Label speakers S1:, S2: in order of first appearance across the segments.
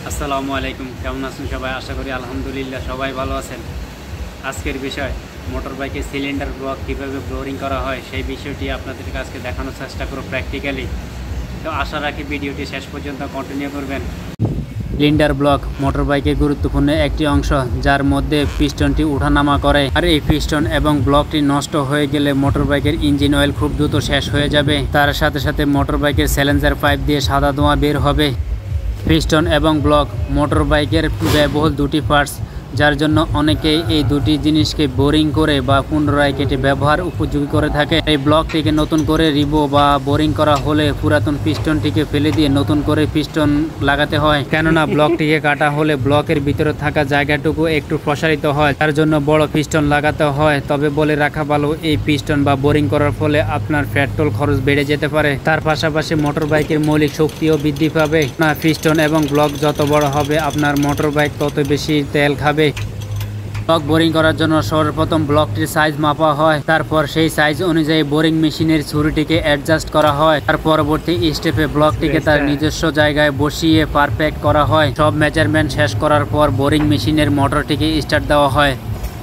S1: আসসালামু আলাইকুম, কেমন আছেন সবাই? আশা করি আলহামদুলিল্লাহ সবাই ভালো আছেন। আজকের বিষয় মোটর বাইকের সিলিন্ডার ব্লক কীভাবে ব্লোরিং করা হয় সেই বিষয়টি আপনাদের কাছে দেখানোর চেষ্টা করব প্র্যাকটিক্যালি। তো আশা রাখি ভিডিওটি শেষ পর্যন্ত কন্টিনিউ করবেন। সিলিন্ডার ব্লক মোটর বাইকের গুরুত্বপূর্ণ একটি অংশ, যার মধ্যে পিস্টনটি ওঠানামা করে। আর এই পিস্টন এবং ব্লকটি নষ্ট হয়ে গেলে মোটর বাইকের ইঞ্জিন অয়েল খুব দ্রুত শেষ হয়ে যাবে। তার সাথে সাথে মোটর বাইকের স্যালেঞ্জার পাইপ দিয়ে সাদা ধোঁয়া বের হবে। পিস্টন এবং ব্লক মোটর বাইকের ব্যয়বহুল দুটি পার্টস, যার জন্য অনেকেই এই দুটি জিনিসকে বোরিং করে বা পুনরায় কেটে ব্যবহার উপযোগী করে থাকে। এই ব্লকটিকে নতুন করে রিবো বা বোরিং করা হলে পুরাতন পিস্টনটিকে ফেলে দিয়ে নতুন করে পিস্টন লাগাতে হয়, কেননা ব্লকটিকে কাটা হলে ব্লকের ভিতরে থাকা জায়গাটুকু একটু প্রসারিত হয়, তার জন্য বড় পিস্টন লাগাতে হয়। তবে বলে রাখা ভালো, এই পিস্টন বা বোরিং করার ফলে আপনার পেট্রোল খরচ বেড়ে যেতে পারে। তার পাশাপাশি মোটর বাইকের মৌলিক শক্তিও বৃদ্ধি পাবে না। পিস্টন এবং ব্লক যত বড় হবে আপনার মোটর বাইক তত বেশি তেল খাবে। ব্লক বোরিং করার জন্য সর্বপ্রথম ব্লকটির সাইজ মাপা হয়, তারপর সেই সাইজ অনুযায়ী বোরিং মেশিনের ছুরিটিকে অ্যাডজাস্ট করা হয়। তার পরবর্তী স্টেপে ব্লকটিকে তার নিজস্ব জায়গায় বসিয়ে পারফেক্ট করা হয়। সব মেজারমেন্ট শেষ করার পর বোরিং মেশিনের মোটরটিকে স্টার্ট দেওয়া হয়।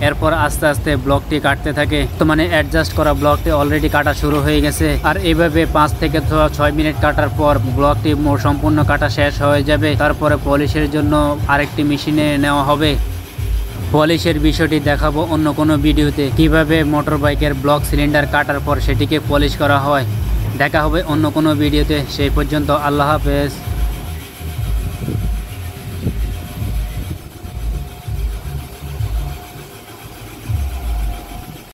S1: এরপর আস্তে আস্তে ব্লকটি কাটতে থাকে। তো মানে অ্যাডজাস্ট করা ব্লকটি অলরেডি কাটা শুরু হয়ে গেছে। আর এইভাবে 5 থেকে 6 মিনিট কাটার পর ব্লকটি সম্পূর্ণ কাটা শেষ হয়ে যাবে। তারপরে পলিশের জন্য আরেকটি মেশিনে নেওয়া হবে। পলিশের বিষয়টি দেখাবো অন্য কোনো ভিডিওতে, কিভাবে মোটর বাইকের ব্লক সিলিন্ডার কাটার পর সেটিকে পলিশ করা হয়। দেখা হবে অন্য কোনো ভিডিওতে। সেই পর্যন্ত আল্লাহ হাফেজ।